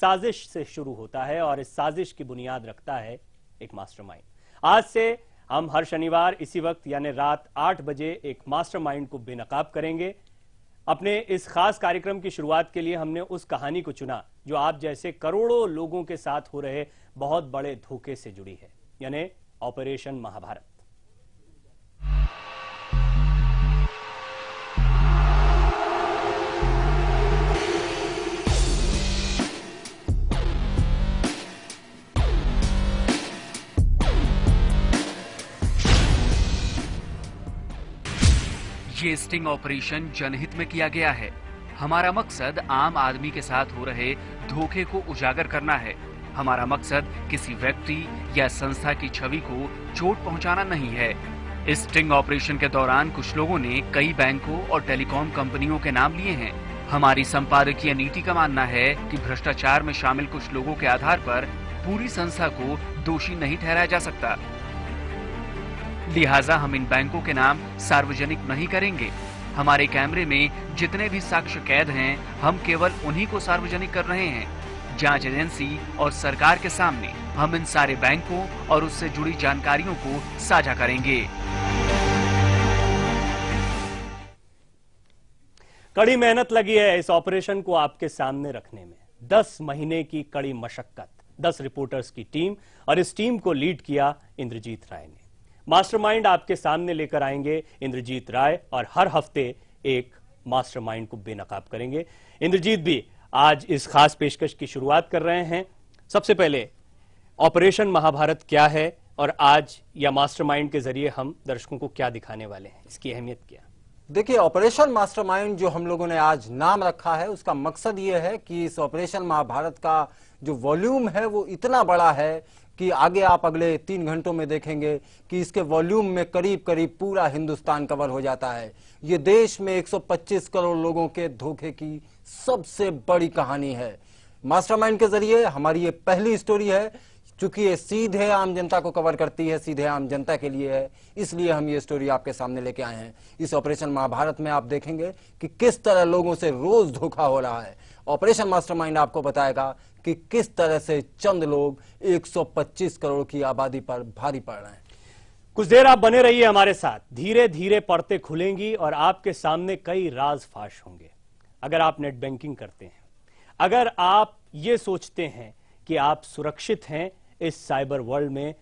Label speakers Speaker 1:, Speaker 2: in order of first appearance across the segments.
Speaker 1: साजिश से शुरू होता है और इस साजिश की बुनियाद रखता है एक मास्टरमाइंड। आज से हम हर शनिवार इसी वक्त यानी रात 8 बजे एक मास्टरमाइंड को बेनकाब करेंगे। अपने इस खास कार्यक्रम की शुरुआत के लिए हमने उस कहानी को चुना जो आप जैसे करोड़ों लोगों के साथ हो रहे बहुत बड़े धोखे से जुड़ी है, यानी ऑपरेशन महाभारत।
Speaker 2: ये स्टिंग ऑपरेशन जनहित में किया गया है। हमारा मकसद आम आदमी के साथ हो रहे धोखे को उजागर करना है। हमारा मकसद किसी व्यक्ति या संस्था की छवि को चोट पहुंचाना नहीं है। इस स्टिंग ऑपरेशन के दौरान कुछ लोगों ने कई बैंकों और टेलीकॉम कंपनियों के नाम लिए हैं। हमारी संपादकीय नीति का मानना है कि भ्रष्टाचार में शामिल कुछ लोगों के आधार पर पूरी संस्था को दोषी नहीं ठहराया जा सकता। लिहाजा हम इन बैंकों के नाम सार्वजनिक नहीं करेंगे। हमारे कैमरे में जितने भी साक्ष्य कैद हैं, हम केवल उन्हीं को सार्वजनिक कर रहे हैं। जांच एजेंसी और सरकार के सामने हम इन सारे बैंकों और उससे जुड़ी जानकारियों को साझा करेंगे।
Speaker 1: कड़ी मेहनत लगी है इस ऑपरेशन को आपके सामने रखने में। 10 महीने की कड़ी मशक्कत, 10 रिपोर्टर्स की टीम, और इस टीम को लीड किया इंद्रजीत राय ने। मास्टरमाइंड आपके सामने लेकर आएंगे इंद्रजीत राय, और हर हफ्ते एक मास्टरमाइंड को बेनकाब करेंगे। इंद्रजीत भी आज इस खास पेशकश की शुरुआत कर रहे हैं। सबसे पहले ऑपरेशन महाभारत क्या है और आज या मास्टरमाइंड के जरिए हम दर्शकों को क्या दिखाने वाले हैं, इसकी अहमियत क्या?
Speaker 3: देखिए, ऑपरेशन मास्टरमाइंड जो हम लोगों ने आज नाम रखा है, उसका मकसद ये है कि इस ऑपरेशन महाभारत का जो वॉल्यूम है वो इतना बड़ा है कि आगे आप अगले 3 घंटों में देखेंगे कि इसके वॉल्यूम में करीब करीब पूरा हिंदुस्तान कवर हो जाता है। ये देश में 125 करोड़ लोगों के धोखे की सबसे बड़ी कहानी है। मास्टरमाइंड के जरिए हमारी ये पहली स्टोरी है। चूंकि ये सीधे आम जनता को कवर करती है, सीधे आम जनता के लिए है, इसलिए हम ये स्टोरी आपके सामने लेके आए हैं। इस ऑपरेशन महाभारत में आप देखेंगे कि किस तरह लोगों से रोज धोखा हो रहा है। ऑपरेशन मास्टरमाइंड आपको बताएगा कि किस तरह से चंद लोग 125 करोड़ की आबादी पर भारी पड़ रहे हैं।
Speaker 1: कुछ देर आप बने रहिए हमारे साथ। धीरे धीरे पर्दे खुलेंगी और आपके सामने कई राज फाश होंगे। अगर आप नेट बैंकिंग करते हैं, अगर आप ये सोचते हैं कि आप सुरक्षित हैं इस साइबर वर्ल्ड में,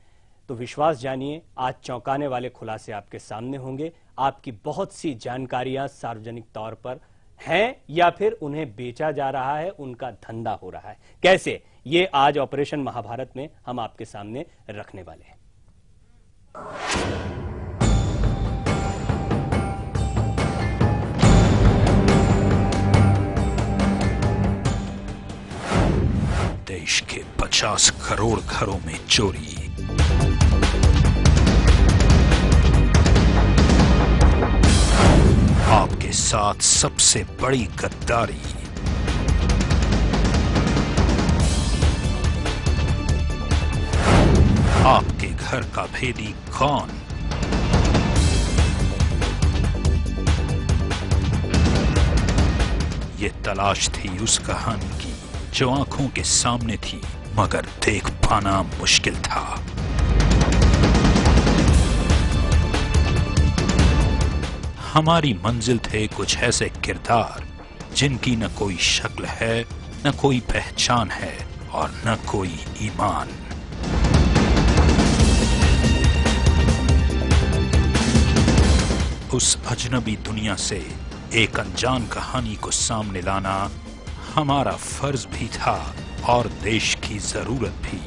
Speaker 1: तो विश्वास जानिए, आज चौंकाने वाले खुलासे आपके सामने होंगे। आपकी बहुत सी जानकारियां सार्वजनिक तौर पर हैं या फिर उन्हें बेचा जा रहा है, उनका धंधा हो रहा है। कैसे, ये आज ऑपरेशन महाभारत में हम आपके सामने रखने वाले हैं।
Speaker 4: देश के 50 करोड़ घरों में चोरी, आपके साथ सबसे बड़ी गद्दारी, आपके घर का भेदी कौन? ये तलाश थी उस कहानी की जो आंखों के सामने थी, मगर देख पाना मुश्किल था। हमारी मंजिल थे कुछ ऐसे किरदार जिनकी न कोई शक्ल है, न कोई पहचान है और न कोई ईमान। उस अजनबी दुनिया से एक अनजान कहानी को सामने लाना हमारा फर्ज भी था और देश की जरूरत भी।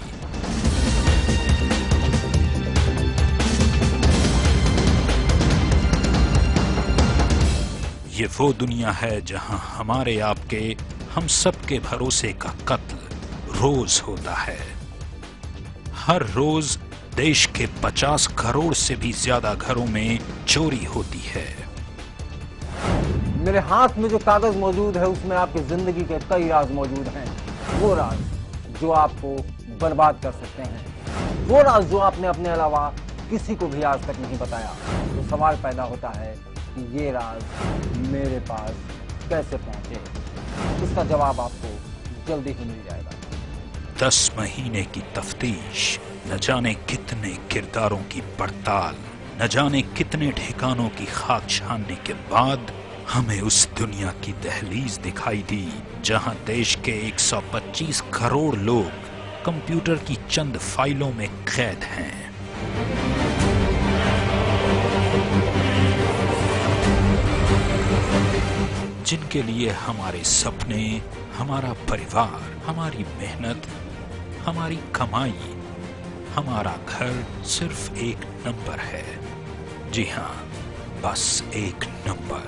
Speaker 4: ये वो दुनिया है जहां हमारे आपके, हम सबके भरोसे का कत्ल रोज होता है। हर रोज देश के 50 करोड़ से भी ज्यादा घरों में चोरी होती है।
Speaker 3: मेरे हाथ में जो कागज मौजूद है उसमें आपकी जिंदगी के कई राज मौजूद हैं। वो राज जो आपको बर्बाद कर सकते हैं, वो राज जो आपने अपने अलावा किसी को भी आज तक नहीं बताया। तो सवाल पैदा होता है कि ये राज मेरे पास कैसे पहुंचे। इसका जवाब आपको जल्दी ही मिल जाएगा।
Speaker 4: 10 महीने की तफ्तीश, न जाने कितने किरदारों की पड़ताल, न जाने कितने ठिकानों की खाक छानने के बाद हमें उस दुनिया की दहलीज दिखाई दी जहां देश के 125 करोड़ लोग कंप्यूटर की चंद फाइलों में कैद हैं। जिनके लिए हमारे सपने, हमारा परिवार, हमारी मेहनत, हमारी कमाई, हमारा घर सिर्फ एक नंबर है। जी हां, बस एक नंबर।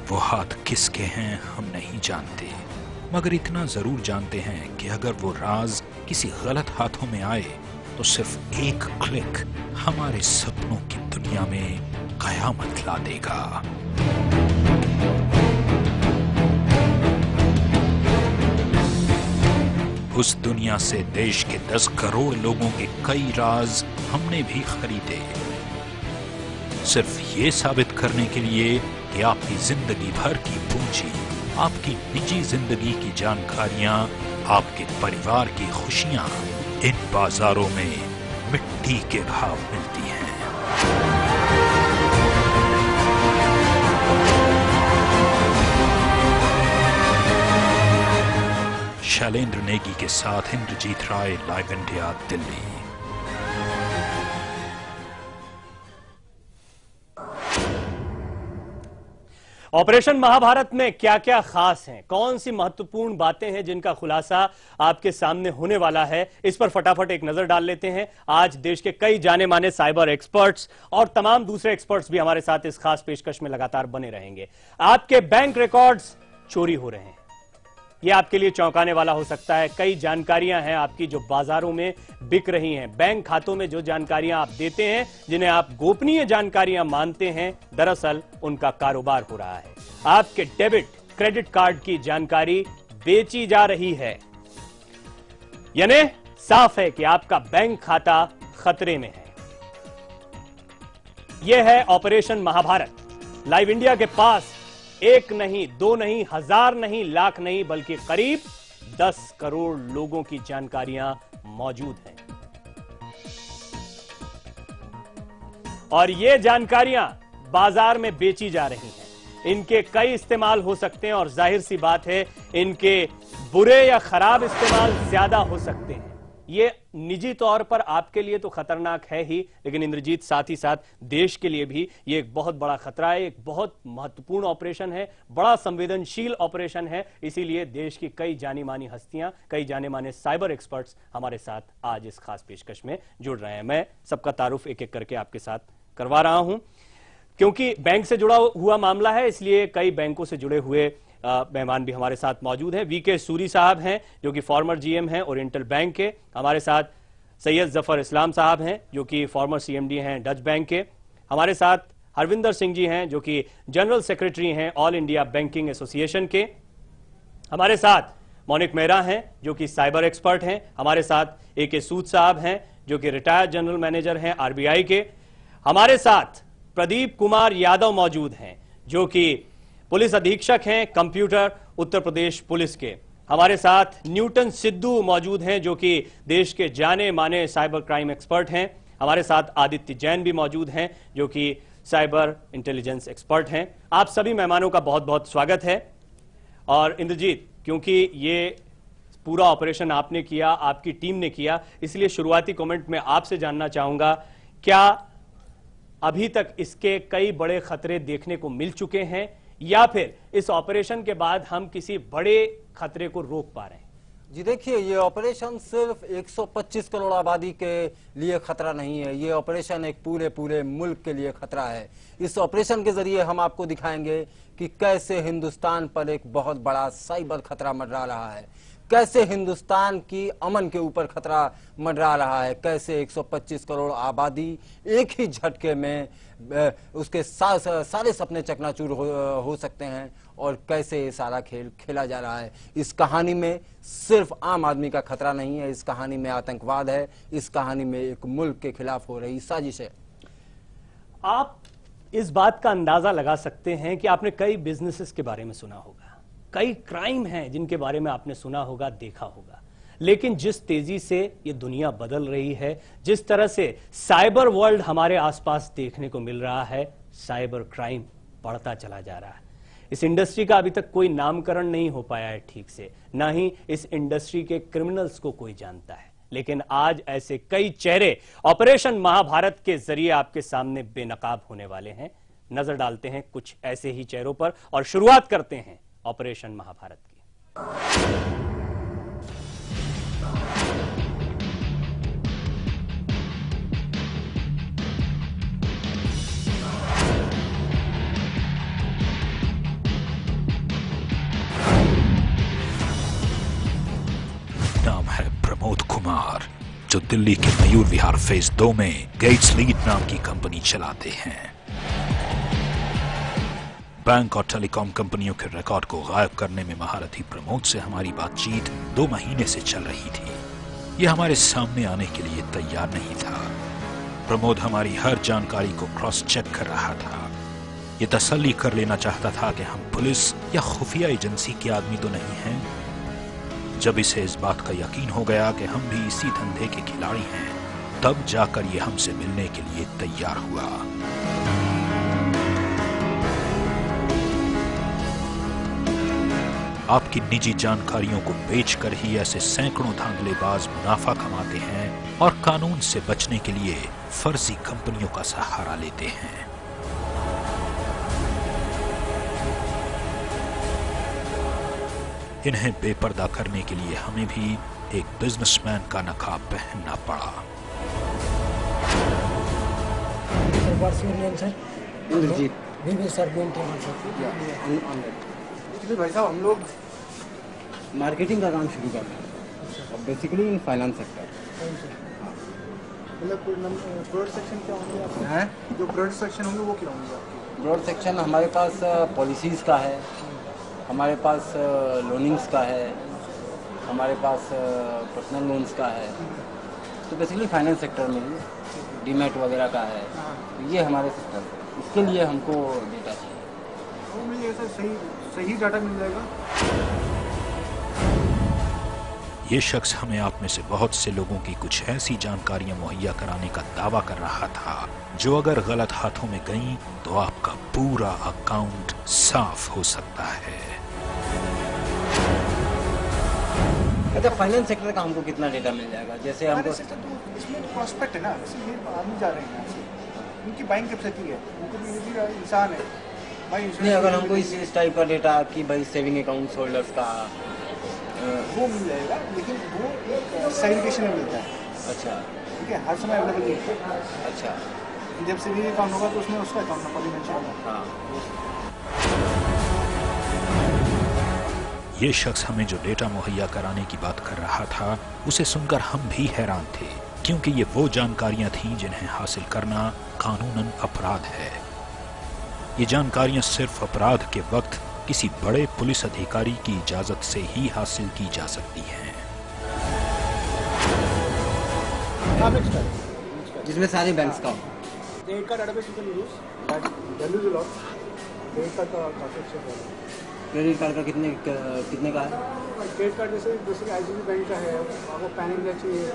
Speaker 4: वो हाथ किसके हैं हम नहीं जानते, मगर इतना जरूर जानते हैं कि अगर वो राज किसी गलत हाथों में आए तो सिर्फ एक क्लिक हमारे सपनों की दुनिया में कयामत ला देगा। उस दुनिया से देश के 10 करोड़ लोगों के कई राज हमने भी खरीदे, सिर्फ ये साबित करने के लिए कि आपकी जिंदगी भर की पूंजी, आपकी निजी जिंदगी की जानकारियां, आपके परिवार की खुशियां इन बाजारों में मिट्टी के भाव मिलती हैं। शैलेंद्र नेगी के साथ Indrajeet Rai, Live India, Delhi.
Speaker 1: Operation Mahabharat में क्या क्या खास है, कौन सी महत्वपूर्ण बातें हैं जिनका खुलासा आपके सामने होने वाला है, इस पर फटाफट एक नजर डाल लेते हैं। आज देश के कई जाने माने साइबर एक्सपर्ट्स और तमाम दूसरे एक्सपर्ट्स भी हमारे साथ इस खास पेशकश में लगातार बने रहेंगे। आपके बैंक रिकॉर्ड्स चोरी हो रहे हैं, यह आपके लिए चौंकाने वाला हो सकता है। कई जानकारियां हैं आपकी जो बाजारों में बिक रही हैं। बैंक खातों में जो जानकारियां आप देते हैं, जिन्हें आप गोपनीय जानकारियां मानते हैं, दरअसल उनका कारोबार हो रहा है। आपके डेबिट क्रेडिट कार्ड की जानकारी बेची जा रही है, यानी साफ है कि आपका बैंक खाता खतरे में है। यह है ऑपरेशन महाभारत। लाइव इंडिया के पास एक नहीं, दो नहीं, हजार नहीं, लाख नहीं, बल्कि करीब 10 करोड़ लोगों की जानकारियां मौजूद हैं। और ये जानकारियां बाजार में बेची जा रही हैं। इनके कई इस्तेमाल हो सकते हैं और जाहिर सी बात है इनके बुरे या खराब इस्तेमाल ज्यादा हो सकते हैं। ये निजी तौर पर आपके लिए तो खतरनाक है ही, लेकिन इंद्रजीत साथ ही साथ देश के लिए भी ये एक बहुत बड़ा खतरा है, एक बहुत महत्वपूर्ण ऑपरेशन है, बड़ा संवेदनशील ऑपरेशन है। इसीलिए देश की कई जानी मानी हस्तियां, कई जाने माने साइबर एक्सपर्ट्स हमारे साथ आज इस खास पेशकश में जुड़ रहे हैं। मैं सबका तारुफ एक एक करके आपके साथ करवा रहा हूं, क्योंकि बैंक से जुड़ा हुआ मामला है, इसलिए कई बैंकों से जुड़े हुए मेहमान भी हमारे साथ मौजूद हैं। वीके सूरी साहब हैं जो कि फॉर्मर जीएम हैं ओरिएंटल बैंक के। हमारे साथ सैयद जफर इस्लाम साहब हैं जो कि फॉर्मर सीएमडी हैं डच बैंक के। हमारे साथ हरविंदर सिंह जी हैं जो कि जनरल सेक्रेटरी हैं ऑल इंडिया बैंकिंग एसोसिएशन के। हमारे साथ मोनिक मेहरा हैं जो कि साइबर एक्सपर्ट हैं। हमारे साथ AK सूद साहब हैं जो कि रिटायर्ड जनरल मैनेजर हैं RBI के। हमारे साथ प्रदीप कुमार यादव मौजूद हैं जो कि पुलिस अधीक्षक हैं कंप्यूटर उत्तर प्रदेश पुलिस के। हमारे साथ न्यूटन सिद्धू मौजूद हैं जो कि देश के जाने माने साइबर क्राइम एक्सपर्ट हैं। हमारे साथ आदित्य जैन भी मौजूद हैं जो कि साइबर इंटेलिजेंस एक्सपर्ट हैं। आप सभी मेहमानों का बहुत बहुत स्वागत है। और इंद्रजीत, क्योंकि ये पूरा ऑपरेशन आपने किया, आपकी टीम ने किया, इसलिए शुरुआती कमेंट में आपसे जानना चाहूंगा, क्या अभी तक इसके कई बड़े खतरे देखने को मिल चुके हैं या फिर इस ऑपरेशन के बाद हम किसी बड़े खतरे को रोक पा रहे हैं?
Speaker 3: जी देखिए, ये ऑपरेशन सिर्फ 125 करोड़ आबादी के लिए खतरा नहीं है, ये ऑपरेशन एक पूरे मुल्क के लिए खतरा है। इस ऑपरेशन के जरिए हम आपको दिखाएंगे कि कैसे हिंदुस्तान पर एक बहुत बड़ा साइबर खतरा मंडरा रहा है, कैसे हिंदुस्तान की अमन के ऊपर खतरा मंडरा रहा है, कैसे 125 करोड़ आबादी एक ही झटके में उसके सारे सपने चकनाचूर हो सकते हैं, और कैसे ये सारा खेल खेला जा रहा है। इस कहानी में सिर्फ आम आदमी का खतरा नहीं है, इस कहानी में आतंकवाद है, इस कहानी में एक मुल्क के खिलाफ हो रही साजिश है।
Speaker 1: आप इस बात का अंदाजा लगा सकते हैं कि आपने कई बिजनेसेस के बारे में सुना होगा, कई क्राइम हैं जिनके बारे में आपने सुना होगा, देखा होगा, लेकिन जिस तेजी से ये दुनिया बदल रही है, जिस तरह से साइबर वर्ल्ड हमारे आसपास देखने को मिल रहा है, साइबर क्राइम बढ़ता चला जा रहा है। इस इंडस्ट्री का अभी तक कोई नामकरण नहीं हो पाया है ठीक से, ना ही इस इंडस्ट्री के क्रिमिनल्स को कोई जानता है। लेकिन आज ऐसे कई चेहरे ऑपरेशन महाभारत के जरिए आपके सामने बेनकाब होने वाले हैं। नजर डालते हैं कुछ ऐसे ही चेहरों पर और शुरुआत करते हैं ऑपरेशन महाभारत की।
Speaker 4: नाम है प्रमोद कुमार, जो दिल्ली के मयूर विहार फेज 2 में गेट्स लीड नाम की कंपनी चलाते हैं। बैंक और टेलीकॉम कंपनियों के रिकॉर्ड को गायब करने में महारथी प्रमोद से हमारी बातचीत 2 महीने से चल रही थी। यह हमारे सामने आने के लिए तैयार नहीं था। प्रमोद हमारी हर जानकारी को क्रॉस चेक कर रहा था। ये तसल्ली कर लेना चाहता था कि हम पुलिस या खुफिया एजेंसी के आदमी तो नहीं हैं। जब इसे इस बात का यकीन हो गया कि हम भी इसी धंधे के खिलाड़ी हैं, तब जाकर ये हमसे मिलने के लिए तैयार हुआ। आपकी निजी जानकारियों को बेचकर ही ऐसे सैकड़ों धांधलेबाज मुनाफा कमाते हैं और कानून से बचने के लिए फर्जी कंपनियों का सहारा लेते हैं। इन्हें बेपर्दा करने के लिए हमें भी एक बिजनेसमैन का नकाब पहनना पड़ा।
Speaker 3: भाई साहब, हम लोग मार्केटिंग का काम शुरू कर रहे हैं और बेसिकली इन फाइनेंस सेक्टर।
Speaker 5: मतलब प्रोडक्ट सेक्शन क्या होंगे आपके?
Speaker 3: हैं
Speaker 5: जो प्रोडक्ट सेक्शन होंगे वो क्या होंगे आपके?
Speaker 3: प्रोडक्ट सेक्शन हमारे पास पॉलिसीज़ का है, हमारे पास लोनिंग्स का है, हमारे पास पर्सनल लोन्स का है। तो बेसिकली फाइनेंस सेक्टर में ही डीमैट वगैरह का है। तो ये हमारे सेक्टर है। इसके लिए हमको डेटा चाहिए।
Speaker 5: वो मिल जाएगा सर, सही डाटा मिल जाएगा।
Speaker 4: ये शख्स हमें आप में से बहुत से लोगों की कुछ ऐसी जानकारियां मुहैया कराने का दावा कर रहा था जो अगर गलत हाथों में गई तो आपका पूरा अकाउंट साफ हो सकता है।
Speaker 3: अच्छा, फाइनेंस सेक्टर का हमको कितना डेटा मिल जाएगा? जैसे हमको
Speaker 5: तो इसमें प्रोस्पेक्ट है ना, इसमें आदमी जा रहे हैं यहाँ से, उनकी बाइंग कैपेसिटी है, उनको भी इंसान है भाई।
Speaker 3: नहीं, अगर हमको इस टाइप का डेटा कि भाई सेविंग अकाउंट होल्डर्स का
Speaker 5: वो मिल जाएगा, लेकिन वो एक सेग्रीगेशन में मिलता है।
Speaker 3: अच्छा,
Speaker 5: ठीक है, हर समय अवेलेबल नहीं होता।
Speaker 3: अच्छा,
Speaker 5: जब सेविंग अकाउंट होगा तो उसमें उसका अकाउंट नंबर भी मेंशन होगा।
Speaker 3: हाँ।
Speaker 4: ये शख्स हमें जो डेटा मुहैया कराने की बात कर रहा था, उसे सुनकर हम भी हैरान थे, क्योंकि ये वो जानकारियां थीं जिन्हें हासिल करना कानूनन अपराध है। ये जानकारियां सिर्फ अपराध के वक्त किसी बड़े पुलिस अधिकारी की इजाजत से ही हासिल की जा सकती हैं।
Speaker 3: जिसमें सारे बैंक्स का
Speaker 5: credit card database you can use, but values a lot. Credit card का काफी अच्छा है।
Speaker 3: क्रेडिट कार्ड का कितने का है?
Speaker 5: क्रेडिट कार्ड जैसे आईसीआईसीआई बैंक का है, आपको पैन इंडिया चाहिए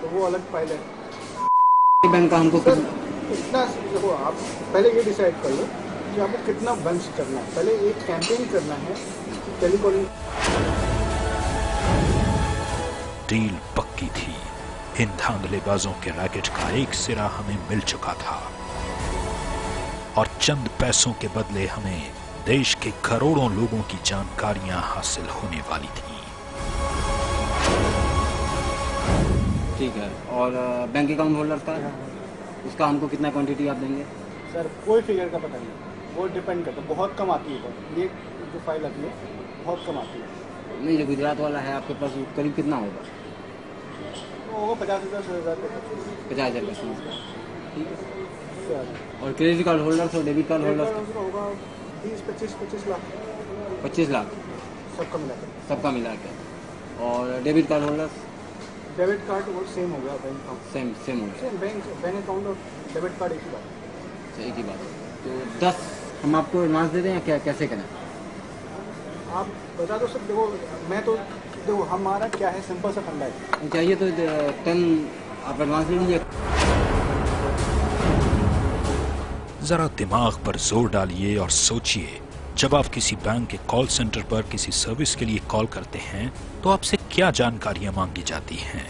Speaker 5: तो वो अलग फाइल है।
Speaker 3: बैंक का हमको
Speaker 5: इतना देखो, आप पहले ये डिसाइड कर लो कि आपको कितना बंच करना है। पहले एक कैंपेन करना है टेलीकॉलिंग।
Speaker 4: डील पक्की थी। इन धांधलेबाजों के रैकेट का एक सिरा हमें मिल चुका था और चंद पैसों के बदले हमें देश के करोड़ों लोगों की जानकारियां हासिल होने वाली थी।
Speaker 3: ठीक है, और बैंक अकाउंट होल्डर का उसका हमको कितना क्वांटिटी आप देंगे?
Speaker 5: सर कोई फिगर का पता नहीं, वो डिपेंड करता है, बहुत कम आती है। ये जो फाइल आती है बहुत कम आती है।
Speaker 3: नहीं, जो गुजरात वाला है आपके पास करीब कितना होगा?
Speaker 5: तो होगा 50,000 से 1,000
Speaker 3: 50,000 का। ठीक है।
Speaker 5: रुपये।
Speaker 3: और क्रेडिट कार्ड होल्डर्स और डेबिट कार्ड होल्डर्स
Speaker 5: होगा 20-25 लाख।
Speaker 3: 25 लाख
Speaker 5: सबका मिला कर।
Speaker 3: सबका मिला के। और debit card holders?
Speaker 5: Debit card वो सेम हो गया, बैंक अकाउंट
Speaker 3: सेम हो गया।
Speaker 5: सेम। बैंक अकाउंट और डेबिट कार्ड एक ही बात।
Speaker 3: एक ही बात। तो 10 हम आपको एडवांस दे दें या क्या, कैसे करें?
Speaker 5: आप बता दो सर। देखो मैं तो, देखो हमारा क्या है, सिंपल सा फंडा है।
Speaker 3: चाहिए तो 10 आप एडवांस ले लीजिए।
Speaker 4: जरा दिमाग पर जोर डालिए और सोचिए, जब आप किसी बैंक के कॉल सेंटर पर किसी सर्विस के लिए कॉल करते हैं तो आपसे क्या जानकारियां मांगी जाती हैं?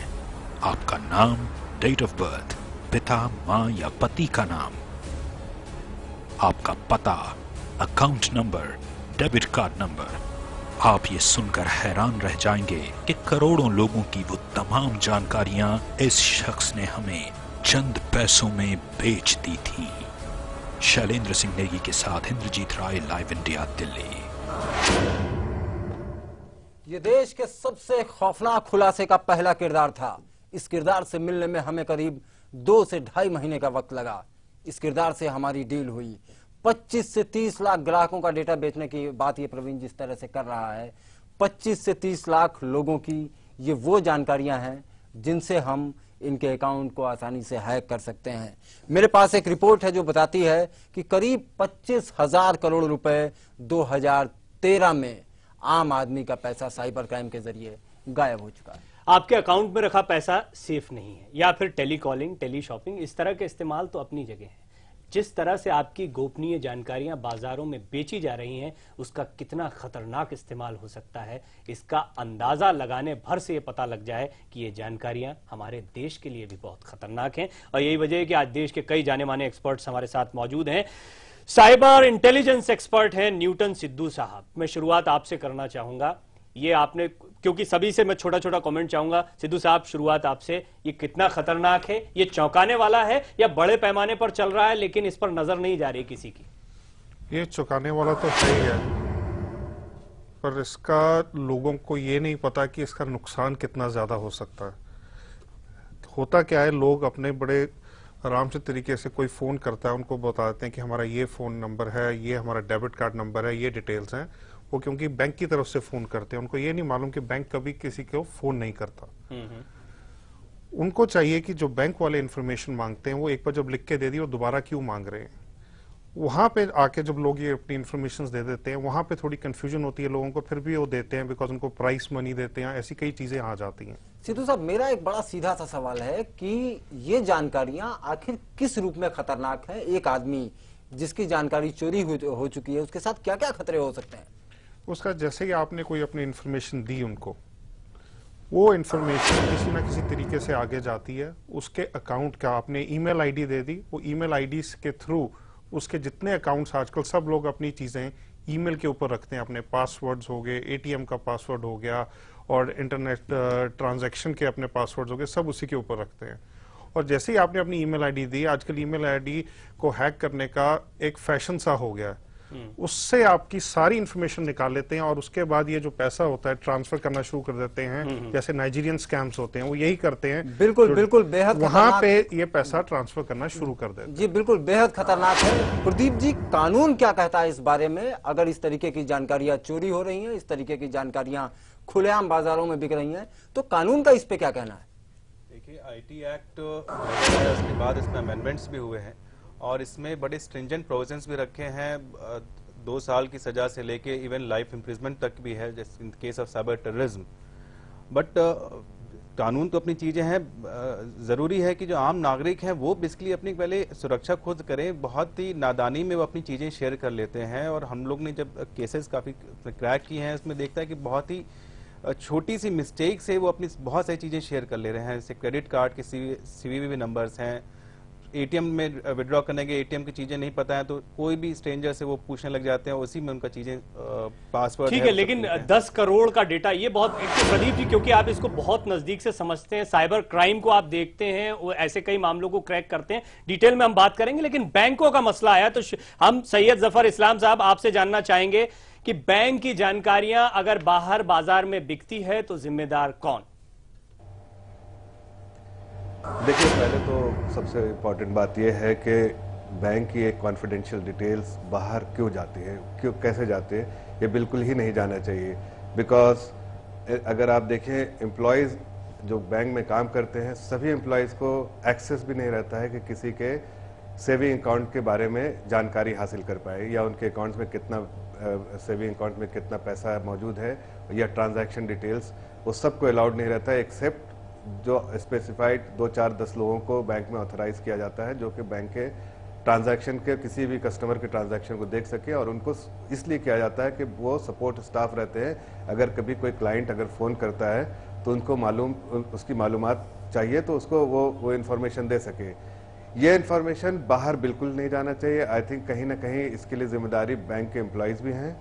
Speaker 4: आपका नाम, डेट ऑफ बर्थ, पिता, मां या पति का नाम, आपका पता, account number, debit card number. आप ये सुनकर हैरान रह जाएंगे कि करोड़ों लोगों की वो तमाम जानकारियां इस शख्स ने हमें चंद पैसों में बेच दी थी। शैलेंद्र सिंह नेगी के साथ इंद्रजीत राय, लाइव इंडिया, दिल्ली।
Speaker 3: ये देश के सबसे खौफनाक खुलासे का पहला किरदार था। इस किरदार से मिलने में हमें करीब 2 से ढाई महीने का वक्त लगा। इस किरदार से हमारी डील हुई। 25 से 30 लाख ग्राहकों का डेटा बेचने की बात ये प्रवीण जिस तरह से कर रहा है, 25 से 30 लाख लोगों की ये वो जानकारियां हैं जिनसे हम इनके अकाउंट को आसानी से हैक कर सकते हैं। मेरे पास एक रिपोर्ट है जो बताती है कि करीब 25,000 करोड़ रुपए 2013 में आम आदमी का पैसा साइबर क्राइम के जरिए गायब हो चुका है।
Speaker 1: आपके अकाउंट में रखा पैसा सेफ नहीं है, या फिर टेली कॉलिंग, टेली शॉपिंग, इस तरह के इस्तेमाल तो अपनी जगह है। जिस तरह से आपकी गोपनीय जानकारियां बाजारों में बेची जा रही हैं, उसका कितना खतरनाक इस्तेमाल हो सकता है, इसका अंदाजा लगाने भर से यह पता लग जाए कि ये जानकारियां हमारे देश के लिए भी बहुत खतरनाक हैं। और यही वजह है कि आज देश के कई जाने माने एक्सपर्ट्स हमारे साथ मौजूद हैं। साइबर इंटेलिजेंस एक्सपर्ट हैं न्यूटन सिद्धू साहब। मैं शुरुआत आपसे करना चाहूंगा। ये आपने, क्योंकि सभी से मैं छोटा छोटा कमेंट चाहूंगा, सिद्धू साहब शुरुआत आपसे। ये कितना खतरनाक है? ये चौंकाने वाला है या बड़े पैमाने पर चल रहा है लेकिन इस पर नजर नहीं जा रही किसी की?
Speaker 6: ये चौंकाने वाला तो है ही है, पर इसका लोगों को ये नहीं पता कि इसका नुकसान कितना ज्यादा हो सकता है। होता क्या है, लोग अपने बड़े आराम से तरीके से कोई फोन करता है, उनको बताते हैं कि हमारा ये फोन नंबर है, ये हमारा डेबिट कार्ड नंबर है, ये डिटेल्स हैं। वो क्योंकि बैंक की तरफ से फोन करते हैं, उनको ये नहीं मालूम कि बैंक कभी किसी को फोन नहीं करता। उनको चाहिए कि जो बैंक वाले इंफॉर्मेशन मांगते हैं वो एक बार जब लिख के दे दी, वो दोबारा क्यों मांग रहे हैं। वहां पे आके जब लोग ये अपनी इंफॉर्मेशन दे देते हैं, वहां पे थोड़ी कंफ्यूजन होती है लोगों को, फिर भी वो देते हैं बिकॉज उनको प्राइस मनी देते हैं। ऐसी कई चीजें आ जाती हैं।
Speaker 3: सिद्धू साहब, मेरा एक बड़ा सीधा सा सवाल है कि ये जानकारियां आखिर किस रूप में खतरनाक है? एक आदमी जिसकी जानकारी चोरी हो चुकी है, उसके साथ क्या क्या खतरे हो सकते हैं?
Speaker 6: उसका जैसे कि आपने कोई अपनी इंफॉर्मेशन दी उनको, वो इंफॉर्मेशन किसी ना किसी तरीके से आगे जाती है। उसके अकाउंट का आपने ईमेल आईडी दे दी, वो ईमेल आईडी के थ्रू उसके जितने अकाउंट्स, आजकल सब लोग अपनी चीजें ईमेल के ऊपर रखते हैं। अपने पासवर्ड्स हो गए, एटीएम का पासवर्ड हो गया, और इंटरनेट ट्रांजैक्शन के अपने पासवर्ड्स हो गए, सब उसी के ऊपर रखते हैं। और जैसे ही आपने अपनी ईमेल आईडी दी, आजकल ईमेल आईडी को हैक करने का एक फैशन सा हो गया है। उससे आपकी सारी इंफॉर्मेशन निकाल लेते हैं और उसके बाद ये जो पैसा होता है ट्रांसफर करना शुरू कर देते हैं। जैसे नाइजीरियन स्कैम्स होते हैं, वो यही करते हैं।
Speaker 3: बिल्कुल बिल्कुल, बेहद
Speaker 6: वहां पे ये पैसा ट्रांसफर करना शुरू कर देते हैं।
Speaker 3: जी बिल्कुल, बेहद खतरनाक है। प्रदीप जी, कानून क्या कहता है इस बारे में? अगर इस तरीके की जानकारियां चोरी हो रही हैं, इस तरीके की जानकारियां खुलेआम बाजारों में बिक रही हैं, तो कानून का इस पे क्या कहना है?
Speaker 7: देखिए, आईटी एक्ट उसके बाद इसमें अमेंडमेंट्स भी हुए हैं और इसमें बड़े स्ट्रिंजेंट प्रोविजंस भी रखे हैं। 2 साल की सजा से लेके इवन लाइफ इम्प्रिजमेंट तक भी है जैसे in case of cyber terrorism. But कानून तो अपनी चीजें हैं। जरूरी है कि जो आम नागरिक हैं वो बेसिकली अपनी पहले सुरक्षा खुद करें। बहुत ही नादानी में वो अपनी चीजें शेयर कर लेते हैं, और हम लोग ने जब केसेस काफी क्रैक किए हैं उसमें देखता है कि बहुत ही छोटी सी मिस्टेक से वो अपनी बहुत सारी चीजें शेयर कर ले रहे हैं। जैसे क्रेडिट कार्ड के सीवीवी नंबर्स हैं, एटीएम में विड्रॉ करने के एटीएम की चीजें नहीं पता है तो कोई भी स्ट्रेंजर से वो पूछने लग जाते हैं, उसी में उनका चीजें पासवर्ड।
Speaker 1: ठीक है, लेकिन 10 करोड़ का डेटा, ये बहुत, प्रदीप जी क्योंकि आप इसको बहुत नजदीक से समझते हैं, साइबर क्राइम को आप देखते हैं, वो ऐसे कई मामलों को क्रैक करते हैं, डिटेल में हम बात करेंगे। लेकिन बैंकों का मसला आया तो हम सैयद जफर इस्लाम साहब आपसे जानना चाहेंगे कि बैंक की जानकारियां अगर बाहर बाजार में बिकती है तो जिम्मेदार कौन?
Speaker 8: देखिए, पहले तो सबसे इम्पोर्टेंट बात यह है कि बैंक की एक कॉन्फिडेंशियल डिटेल्स बाहर क्यों जाती है, क्यों, कैसे जाती है, ये बिल्कुल ही नहीं जाना चाहिए। बिकॉज अगर आप देखें, एम्प्लॉयज़ जो बैंक में काम करते हैं, सभी एम्प्लॉयज़ को एक्सेस भी नहीं रहता है कि किसी के सेविंग अकाउंट के बारे में जानकारी हासिल कर पाए, या उनके अकाउंट्स में कितना सेविंग अकाउंट में कितना पैसा मौजूद है, या ट्रांजैक्शन डिटेल्स, वो सबको अलाउड नहीं रहता है, एक्सेप्ट जो स्पेसिफाइड 2, 4, 10 लोगों को बैंक में ऑथराइज किया जाता है, जो कि बैंक के ट्रांजैक्शन के किसी भी कस्टमर के ट्रांजैक्शन को देख सके। और उनको इसलिए किया जाता है कि वो सपोर्ट स्टाफ रहते हैं, अगर कभी कोई क्लाइंट अगर फ़ोन करता है तो उनको उसकी मालूमात चाहिए तो उसको वो इन्फॉर्मेशन दे सके। ये इन्फॉर्मेशन बाहर बिल्कुल नहीं जाना चाहिए। आई थिंक कहीं ना कहीं इसके लिए जिम्मेदारी बैंक के एम्प्लॉयज़ भी हैं,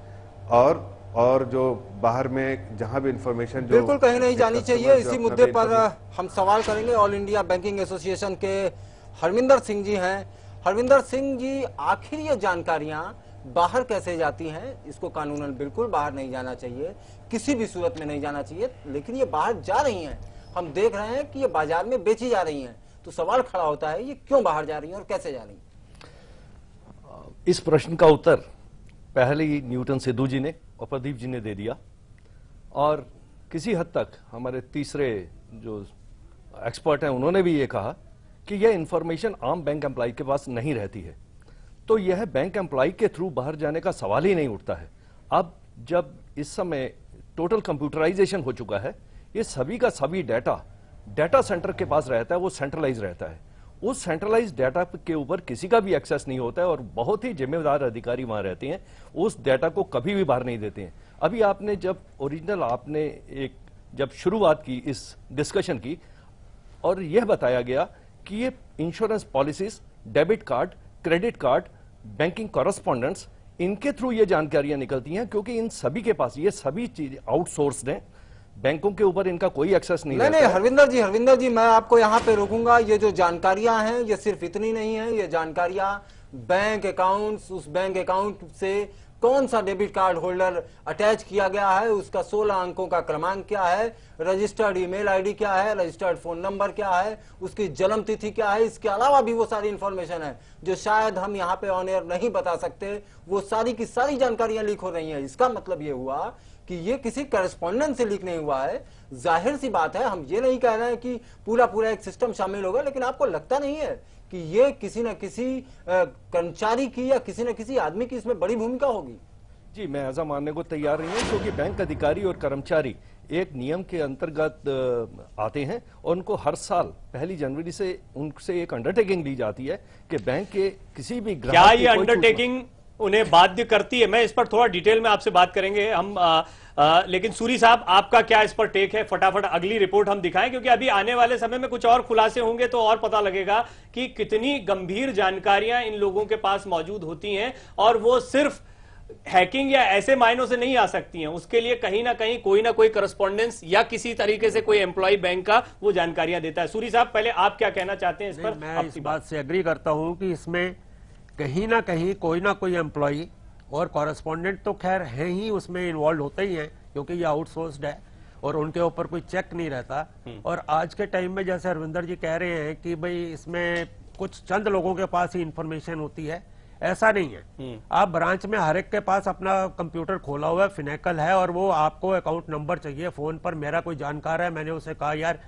Speaker 8: और जो बाहर में जहां भी इंफॉर्मेशन जो
Speaker 3: बिल्कुल कहीं नहीं जानी चाहिए। इसी मुद्दे पर हम सवाल करेंगे। ऑल इंडिया बैंकिंग एसोसिएशन के हरविंदर सिंह जी हैं। हरविंदर सिंह जी, आखिर ये जानकारियां बाहर कैसे जाती हैं? इसको कानूनन बिल्कुल बाहर नहीं जाना चाहिए, किसी भी सूरत में नहीं जाना चाहिए, लेकिन ये बाहर जा रही हैं। हम देख रहे हैं कि ये बाजार में बेची जा रही हैं, तो सवाल खड़ा होता है ये क्यों बाहर जा रही हैं और कैसे जा रही हैं?
Speaker 9: इस प्रश्न का उत्तर पहले ही न्यूटन सिद्धू जी ने और प्रदीप जी ने दे दिया, और किसी हद तक हमारे तीसरे जो एक्सपर्ट हैं उन्होंने भी ये कहा कि यह इंफॉर्मेशन आम बैंक एम्प्लॉय के पास नहीं रहती है, तो यह बैंक एम्प्लॉय के थ्रू बाहर जाने का सवाल ही नहीं उठता है। अब जब इस समय टोटल कंप्यूटराइजेशन हो चुका है, ये सभी का सभी डाटा सेंटर के पास रहता है, वो सेंट्रलाइज रहता है। उस सेंट्रलाइज डाटा के ऊपर किसी का भी एक्सेस नहीं होता है, और बहुत ही जिम्मेदार अधिकारी वहां रहते हैं, उस डाटा को कभी भी बाहर नहीं देते हैं। अभी आपने जब शुरुआत की इस डिस्कशन की, और यह बताया गया कि ये insurance policies, debit card, credit card, banking correspondents, इनके थ्रू ये जानकारियां निकलती हैं, क्योंकि इन सभी के पास ये सभी चीजें आउटसोर्स्ड हैं, बैंकों के ऊपर इनका कोई एक्सेस नहीं रहता।
Speaker 3: नहीं, हरविंदर जी मैं आपको यहाँ पे रोकूंगा। ये जो जानकारियां हैं ये सिर्फ इतनी नहीं है, ये जानकारियां बैंक अकाउंट्स, उस बैंक अकाउंट से कौन सा डेबिट कार्ड होल्डर अटैच किया गया है, उसका 16 अंकों का क्रमांक क्या है, रजिस्टर्ड ईमेल आईडी क्या है, रजिस्टर्ड फोन नंबर क्या है, उसकी जन्म तिथि क्या है, इसके अलावा भी वो सारी इंफॉर्मेशन है जो शायद हम यहाँ पे ऑन एयर नहीं बता सकते। वो सारी की सारी जानकारियां लीक हो रही हैं। इसका मतलब ये हुआ कि ये किसी करस्पॉन्डेंट से लीक नहीं हुआ है। जाहिर सी बात है, हम ये नहीं कह रहे हैं कि पूरा एक सिस्टम शामिल होगा, लेकिन आपको लगता नहीं है कि ये किसी न किसी कर्मचारी की या किसी न किसी आदमी की इसमें बड़ी भूमिका होगी?
Speaker 9: जी, मैं ऐसा मानने को तैयार नहीं हूं, क्योंकि बैंक अधिकारी और कर्मचारी एक नियम के अंतर्गत आते हैं, और उनको हर साल 1 जनवरी से उनसे एक अंडरटेकिंग ली जाती है कि बैंक के किसी भी ग्राहक
Speaker 1: क्या ये अंडरटेकिंग उन्हें बाध्य करती है? मैं इस पर थोड़ा डिटेल में आपसे बात करेंगे हम, लेकिन सूरी साहब, आपका क्या इस पर टेक है? फटाफट अगली रिपोर्ट हम दिखाएं, क्योंकि अभी आने वाले समय में कुछ और खुलासे होंगे तो और पता लगेगा कि कितनी गंभीर जानकारियां इन लोगों के पास मौजूद होती हैं, और वो सिर्फ हैकिंग या ऐसे मायनों से नहीं आ सकती हैं। उसके लिए कहीं ना कोई करस्पॉन्डेंस या किसी तरीके से कोई एम्प्लॉय बैंक का वो जानकारियां देता है। सूरी साहब, पहले आप क्या कहना चाहते हैं इस पर?
Speaker 10: मैं इस बात से एग्री करता हूं कि इसमें कहीं ना कोई एम्प्लॉय और कॉरेस्पॉन्डेंट तो खैर है ही, उसमें इन्वॉल्व होते ही हैं, क्योंकि ये आउटसोर्स्ड है और उनके ऊपर कोई चेक नहीं रहता। और आज के टाइम में जैसे हरविंदर जी कह रहे हैं कि भाई इसमें कुछ चंद लोगों के पास ही इंफॉर्मेशन होती है, ऐसा नहीं है। आप ब्रांच में हर एक के पास अपना कंप्यूटर खोला हुआ है, फिनेकल है, और वो आपको अकाउंट नंबर चाहिए। फोन पर मेरा कोई जानकार है, मैंने उसे कहा यार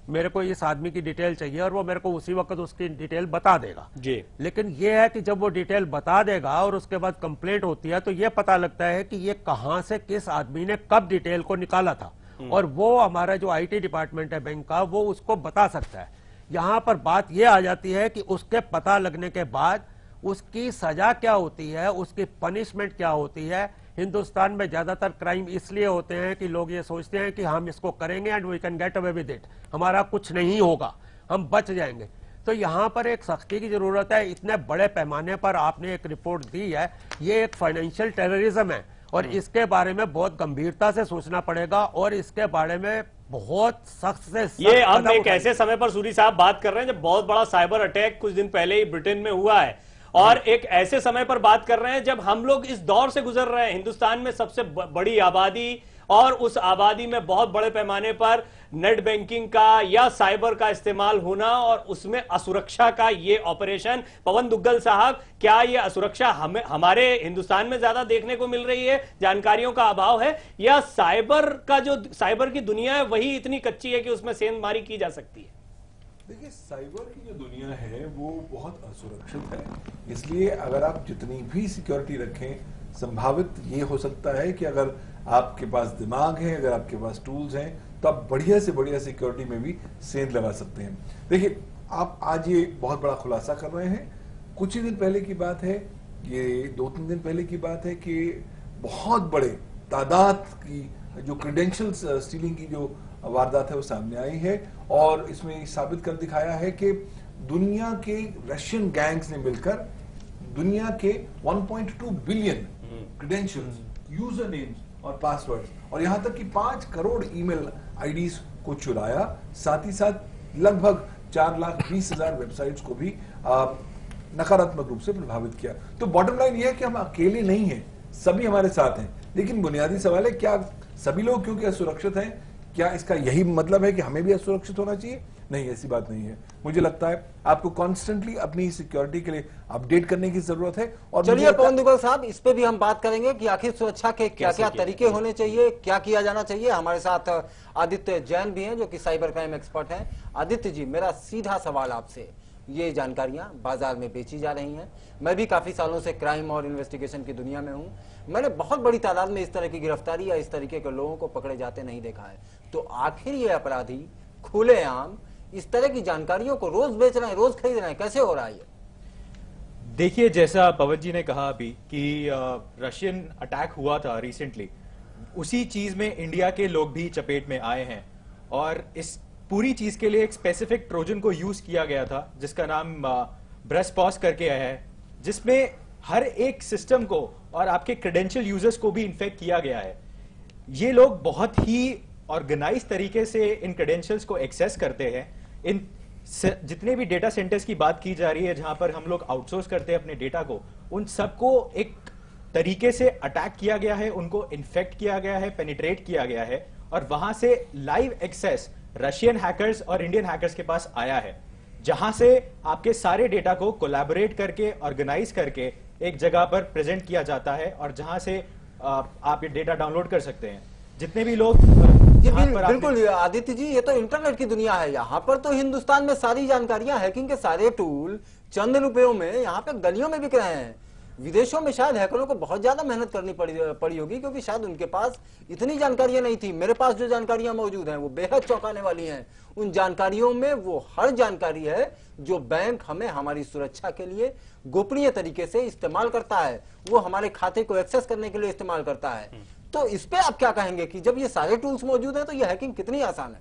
Speaker 10: मेरे को इस आदमी की डिटेल चाहिए, और वो मेरे को उसी वक्त उसकी डिटेल बता देगा
Speaker 1: जी।
Speaker 10: लेकिन ये है कि जब वो डिटेल बता देगा और उसके बाद कंप्लेंट होती है, तो ये पता लगता है कि ये कहां से किस आदमी ने कब डिटेल को निकाला था, और वो हमारा जो IT डिपार्टमेंट है बैंक का, वो उसको बता सकता है। यहां पर बात ये आ जाती है कि उसके पता लगने के बाद उसकी सजा क्या होती है, उसकी पनिशमेंट क्या होती है। हिंदुस्तान में ज्यादातर क्राइम इसलिए होते हैं कि लोग ये सोचते हैं कि हम इसको करेंगे and we can get away with it, हमारा कुछ नहीं होगा, हम बच जाएंगे। तो यहाँ पर एक सख्ती की जरूरत है। इतने बड़े पैमाने पर आपने एक रिपोर्ट दी है, ये एक फाइनेंशियल टेररिज्म है, और इसके बारे में बहुत गंभीरता से सोचना पड़ेगा, और इसके बारे में बहुत सख्त से
Speaker 1: ये हम एक ऐसे समय पर सूरी साहब बात कर रहे हैं जब बहुत बड़ा साइबर अटैक कुछ दिन पहले ही ब्रिटेन में हुआ है, और एक ऐसे समय पर बात कर रहे हैं जब हम लोग इस दौर से गुजर रहे हैं, हिंदुस्तान में सबसे बड़ी आबादी, और उस आबादी में बहुत बड़े पैमाने पर नेट बैंकिंग का या साइबर का इस्तेमाल होना, और उसमें असुरक्षा का ये ऑपरेशन। पवन दुग्गल साहब, क्या ये असुरक्षा हमारे हिंदुस्तान में ज्यादा देखने को मिल रही है, जानकारियों का अभाव है, या साइबर की दुनिया है वही इतनी कच्ची है कि उसमें सेंधमारी की जा सकती है?
Speaker 11: देखिए, साइबर की जो दुनिया है वो बहुत असुरक्षित है, इसलिए अगर आप जितनी भी सिक्योरिटी रखें, संभावित ये हो सकता है कि अगर आपके पास दिमाग है, अगर आपके पास टूल्स हैं, तो आप बढ़िया से बढ़िया सिक्योरिटी में भी सेंध लगा सकते हैं। देखिए, आप आज ये बहुत बड़ा खुलासा कर रहे हैं। कुछ ही दिन पहले की बात है, ये 2-3 दिन पहले की बात है कि बहुत बड़े तादाद की जो क्रेडेंशियल्स स्टीलिंग की जो वारदात है वो सामने आई है, और इसमें साबित कर दिखाया है कि दुनिया के रशियन गैंग्स ने मिलकर दुनिया के 1.2 बिलियन क्रेडेंशियल्स, यूजर नेम्स और पासवर्ड्स, और यहां तक कि 5 करोड़ ईमेल आईडीज को चुराया। साथ ही साथ लगभग 4,20,000 वेबसाइट्स को भी नकारात्मक रूप से प्रभावित किया। तो बॉटम लाइन यह है कि हम अकेले नहीं हैं, सभी हमारे साथ हैं। लेकिन बुनियादी सवाल है, क्या सभी लोग क्योंकि असुरक्षित हैं, क्या इसका यही मतलब है कि हमें भी असुरक्षित होना चाहिए? नहीं, ऐसी बात नहीं है। मुझे लगता है आपको कॉन्स्टेंटली अपनी सिक्योरिटी के लिए अपडेट करने की जरूरत है। और
Speaker 3: चलिए पवन दुग्गल साहब, इस पे भी हम बात करेंगे कि आखिर सुरक्षा के क्या क्या तरीके होने चाहिए, क्या किया जाना चाहिए। हमारे साथ आदित्य जैन भी हैं जो कि साइबर क्राइम एक्सपर्ट हैं। आदित्य जी, मेरा सीधा सवाल आपसे, ये जानकारियां बाजार में बेची जा रही हैं, मैं भी काफी सालों से क्राइम और इन्वेस्टिगेशन की दुनिया में हूं, मैंने बहुत बड़ी तादाद में इस तरह की गिरफ्तारी या इस तरीके के लोगों को पकड़े जाते नहीं देखा है। तो आखिर ये अपराधी खुलेआम इस तरह की जानकारियों को रोज बेच रहे हैं, रोज खरीद रहे हैं, कैसे हो रहा है ये?
Speaker 12: देखिए, जैसा पवन जी ने कहा अभी कि रशियन अटैक हुआ था रिसेंटली, उसी चीज में इंडिया के लोग भी चपेट में आए हैं, और इस पूरी चीज के लिए एक स्पेसिफिक ट्रोजन को यूज किया गया था जिसका नाम ब्रेसपॉस करके है, जिसमें हर एक सिस्टम को और आपके क्रेडेंशियल यूजर्स को भी इन्फेक्ट किया गया है। ये लोग बहुत ही ऑर्गेनाइज तरीके से इन क्रेडेंशियल्स को एक्सेस करते हैं। इन जितने भी डेटा सेंटर्स की बात की जा रही है जहां पर हम लोग आउटसोर्स करते हैं अपने डेटा को, उन सबको एक तरीके से अटैक किया गया है, उनको इन्फेक्ट किया गया है, पेनिट्रेट किया गया है, और वहां से लाइव एक्सेस रशियन हैकर्स और इंडियन हैकर्स के पास आया है, जहां से आपके सारे डेटा को कोलैबोरेट करके ऑर्गेनाइज करके एक जगह पर प्रेजेंट किया जाता है, और जहां से आप ये डेटा डाउनलोड कर सकते हैं। जितने भी लोग
Speaker 3: बिल्कुल आदित्य जी, ये तो इंटरनेट की दुनिया है। यहाँ पर तो हिंदुस्तान में सारी जानकारियां, हैकिंग के सारे टूल चंद रुपयों में यहाँ पे गलियों में बिक रहे हैं। विदेशों में शायद हैकरों को बहुत ज्यादा मेहनत करनी पड़ी होगी, क्योंकि शायद उनके पास इतनी जानकारियां नहीं थी। मेरे पास जो जानकारियां मौजूद हैं वो बेहद चौंकाने वाली हैं। उन जानकारियों में वो हर जानकारी है जो बैंक हमें हमारी सुरक्षा के लिए गोपनीय तरीके से इस्तेमाल करता है, वो हमारे खाते को एक्सेस करने के लिए इस्तेमाल करता है। तो इस पे आप क्या कहेंगे कि जब ये सारे टूल्स मौजूद हैं तो ये हैकिंग कितनी आसान है?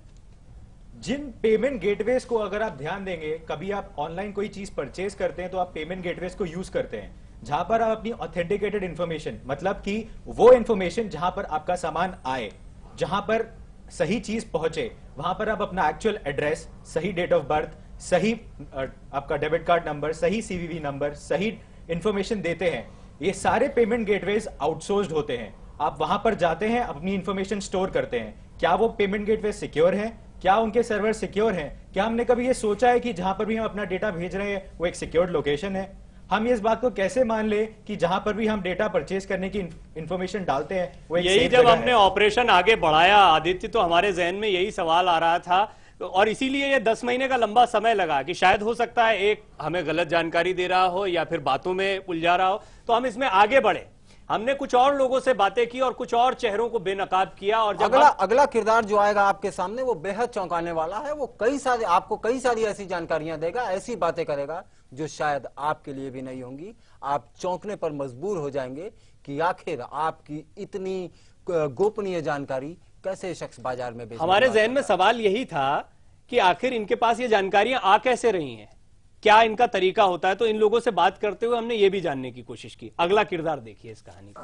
Speaker 12: जिन पेमेंट गेटवेज को अगर आप ध्यान देंगे, कभी आप ऑनलाइन कोई चीज परचेज करते हैं तो आप पेमेंट गेटवेज को यूज करते हैं, जहां पर आप अपनी ऑथेंटिकेटेड इंफॉर्मेशन, मतलब कि वो इंफॉर्मेशन जहां पर आपका सामान आए, जहां पर सही चीज पहुंचे, वहां पर आप अपना एक्चुअल एड्रेस, सही डेट ऑफ बर्थ, सही आपका डेबिट कार्ड नंबर, सही सीवीवी नंबर, सही इंफॉर्मेशन देते हैं। ये सारे पेमेंट गेटवेज आउटसोर्स्ड होते हैं। आप वहां पर जाते हैं, अपनी इंफॉर्मेशन स्टोर करते हैं। क्या वो पेमेंट गेटवे सिक्योर है? क्या उनके सर्वर सिक्योर हैं? क्या हमने कभी ये सोचा है कि जहां पर भी हम अपना डेटा भेज रहे हैं वो एक सिक्योर्ड लोकेशन है? हम इस बात को कैसे मान ले कि जहां पर भी हम डेटा परचेज करने की इंफॉर्मेशन डालते हैं वो एक
Speaker 1: यही जब हमने ऑपरेशन आगे बढ़ाया आदित्य, तो हमारे जहन में यही सवाल आ रहा था, और इसीलिए ये 10 महीने का लंबा समय लगा कि शायद हो सकता है एक हमें गलत जानकारी दे रहा हो या फिर बातों में उलझा रहा हो, तो हम इसमें आगे बढ़े। हमने कुछ और लोगों से बातें की और कुछ और चेहरों को बेनकाब किया, और जब
Speaker 3: अगला किरदार जो आएगा आपके सामने वो बेहद चौंकाने वाला है। वो आपको कई सारी ऐसी जानकारियां देगा, ऐसी बातें करेगा जो शायद आपके लिए भी नहीं होंगी। आप चौंकने पर मजबूर हो जाएंगे कि आखिर आपकी इतनी गोपनीय जानकारी कैसे शख्स बाजार में बेच।
Speaker 1: हमारे जहन में सवाल यही था कि आखिर इनके पास ये जानकारियां आ कैसे रही हैं, क्या इनका तरीका होता है। तो इन लोगों से बात करते हुए हमने ये भी जानने की कोशिश की। अगला किरदार देखिए इस कहानी का।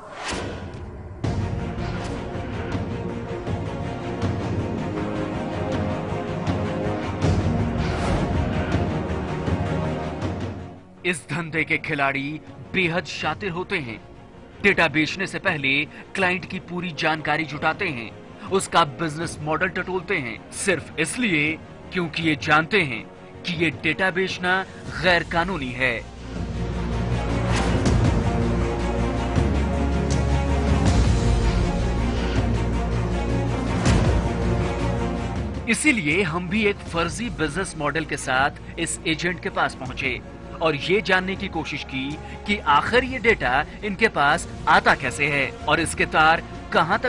Speaker 2: इस धंधे के खिलाड़ी बेहद शातिर होते हैं। डेटा बेचने से पहले क्लाइंट की पूरी जानकारी जुटाते हैं, उसका बिजनेस मॉडल टटोलते हैं, सिर्फ इसलिए क्योंकि ये जानते हैं कि ये डेटा बेचना गैर कानूनी है। इसीलिए हम भी एक फर्जी बिजनेस मॉडल के साथ इस एजेंट के पास पहुंचे और ये जानने की कोशिश की कि आखिर ये डेटा इनके पास आता कैसे है और इसके तार कहां तक